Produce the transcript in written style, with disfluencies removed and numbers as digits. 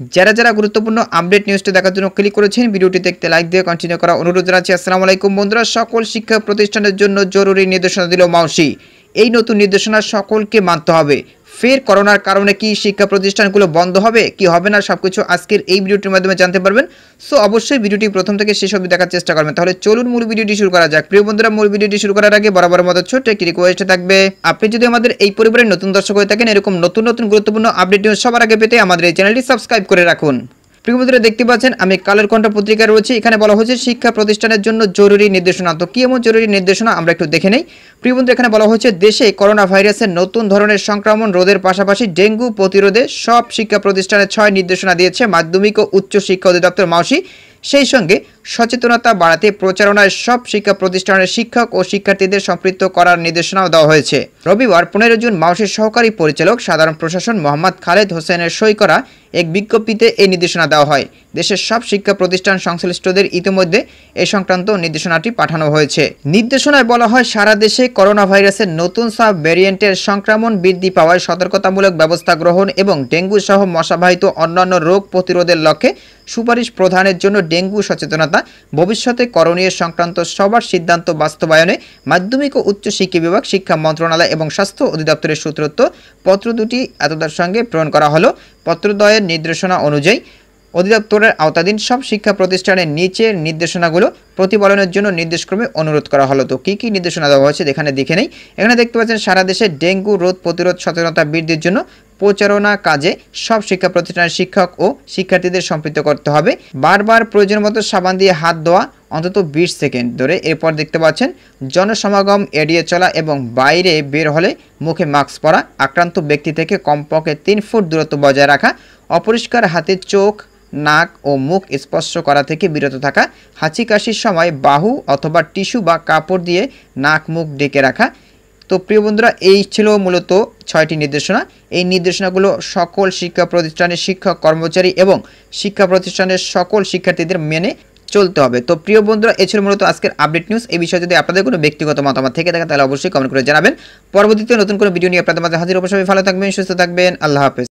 যারা যারা গুরুত্বপূর্ণ আপডেট নিউজটি দেখার জন্য ক্লিক করেছেন, ভিডিওটি দেখতে লাইক দিয়ে কন্টিনিউ করা অনুরোধ জানাচ্ছি। আসসালামু আলাইকুম বন্ধুরা, সকল শিক্ষা প্রতিষ্ঠানের জন্য জরুরি নির্দেশনা দিল মাউসি। এই নতুন নির্দেশনা সকলকে মানতে হবে। ফের করোনার কারণে কি শিক্ষা প্রতিষ্ঠানগুলো বন্ধ হবে কি হবে না, সবকিছু আজকের এই ভিডিওটির মাধ্যমে জানতে পারবেন। সো অবশ্যই ভিডিওটি প্রথম থেকে শেষ অবধি দেখার চেষ্টা করবেন। তাহলে চলুন মূল ভিডিওটি শুরু করা যাক। প্রিয় বন্ধুরা, মূল ভিডিওটি শুরু করার আগে বরাবর মতো ছোট্ট একটি রিকোয়েস্ট থাকবে, আপনি যদি আমাদের এই পরিবারের নতুন দর্শক হয়ে থাকেন, এরকম নতুন নতুন গুরুত্বপূর্ণ আপডেট নিউজ সবার আগে পেতে আমাদের এই চ্যানেলটি সাবস্ক্রাইব করে রাখুন। প্রিয় বন্ধুরা, দেখতে পাচ্ছেন আমি কালের কণ্ঠ পত্রিকা রয়েছে। এখানে বলা হয়েছে শিক্ষা প্রতিষ্ঠানের জন্য জরুরি নির্দেশনা। তো কি এমন জরুরি নির্দেশনা আমরা একটু দেখে নেই। প্রিয় বন্ধুরা, এখানে বলা হয়েছে দেশে করোনা ভাইরাসের নতুন ধরনের সংক্রমণ রোধের পাশাপাশি ডেঙ্গু প্রতিরোধে সব শিক্ষা প্রতিষ্ঠানে 6 নির্দেশনা দিয়েছে মাধ্যমিক ও উচ্চ শিক্ষা অধিদপ্তর মাউসি। সেই সঙ্গে সচেতনতা বাড়াতে প্রচারণায় সব শিক্ষা প্রতিষ্ঠানের শিক্ষক ও শিক্ষার্থীদের সম্পৃক্ত করার নির্দেশনাও দেওয়া হয়েছে। রবিবার 15 জুন মাউসির সহকারী পরিচালক সাধারণ প্রশাসন মোহাম্মদ খালেদ হোসেনের সই করা এক বিজ্ঞপ্তিতে এই নির্দেশনা দেওয়া হয়। দেশের সব শিক্ষা প্রতিষ্ঠান সংশ্লিষ্টদের ইতিমধ্যে এ সংক্রান্ত নির্দেশনাটি পাঠানো হয়েছে। নির্দেশনায় বলা হয়, সারা দেশে করোনা ভাইরাসের নতুন সাব ভ্যারিয়েন্টের সংক্রমণ বৃদ্ধি পাওয়ায় সতর্কতামূলক ব্যবস্থা গ্রহণ এবং ডেঙ্গু সহ মশাবাহিত অন্যান্য রোগ প্রতিরোধের লক্ষ্যে সুপারিশ প্রদানের জন্য ডেঙ্গু সচেতনতা ভবিষ্যতে করণীয় সংক্রান্ত সবার সিদ্ধান্ত বাস্তবায়নে মাধ্যমিক ও উচ্চ শিক্ষা বিভাগ, শিক্ষা মন্ত্রণালয় এবং স্বাস্থ্য অধিদপ্তরের সূত্রত্ব পত্র দুটি এতদার সঙ্গে প্রেরণ করা হলো। পত্রদ্বয়ের নির্দেশনা অনুযায়ী অধিদপ্তরের আওতাধীন সব শিক্ষা প্রতিষ্ঠানের নিচের নির্দেশনাগুলো প্রতিপালনের জন্য নির্দেশক্রমে অনুরোধ করা হলো। তো কী কী নির্দেশনা দেওয়া হয়েছে এখানে দেখে নেই। এখানে দেখতে পাচ্ছেন সারা দেশে ডেঙ্গু রোধ প্রতিরোধ সচেতনতা বৃদ্ধির জন্য প্রচারণা কাজে সব শিক্ষা প্রতিষ্ঠানের শিক্ষক ও শিক্ষার্থীদের সম্পৃক্ত করতে হবে। বারবার প্রয়োজন মতো সাবান দিয়ে হাত ধোয়া অন্তত 20 সেকেন্ড ধরে। এরপর দেখতে পাচ্ছেন জনসমাগম এড়িয়ে চলা এবং বাইরে বের হলে মুখে মাস্ক পরা, আক্রান্ত ব্যক্তি থেকে কমপক্ষে 3 ফুট দূরত্ব বজায় রাখা, অপরিষ্কার হাতে চোখ, নাক ও মুখ স্পর্শ করা থেকে বিরত থাকা, হাঁচি কাশির সময় বাহু অথবা টিস্যু বা কাপড় দিয়ে নাক মুখ ঢেকে রাখা। তো প্রিয় বন্ধুরা, এই ছিল মূলত 6টি নির্দেশনা। এই নির্দেশনাগুলো সকল শিক্ষা প্রতিষ্ঠানের শিক্ষক কর্মচারী এবং শিক্ষা প্রতিষ্ঠানের সকল শিক্ষার্থীদের মেনে চলতে হবে। তো প্রিয় বন্ধুরা, এই ছিল মূলত আজকের আপডেট নিউজ। এই বিষয়ে যদি আপনাদের কোনো ব্যক্তিগত মতামত থেকে থাকে তাহলে অবশ্যই কমেন্ট করে জানাবেন। পরবর্তীতে নতুন কোনো ভিডিও নিয়ে আপনাদের মাঝে হাজির। অবশ্যই ভালো থাকবেন, সুস্থ থাকবেন। আল্লাহ হাফেজ।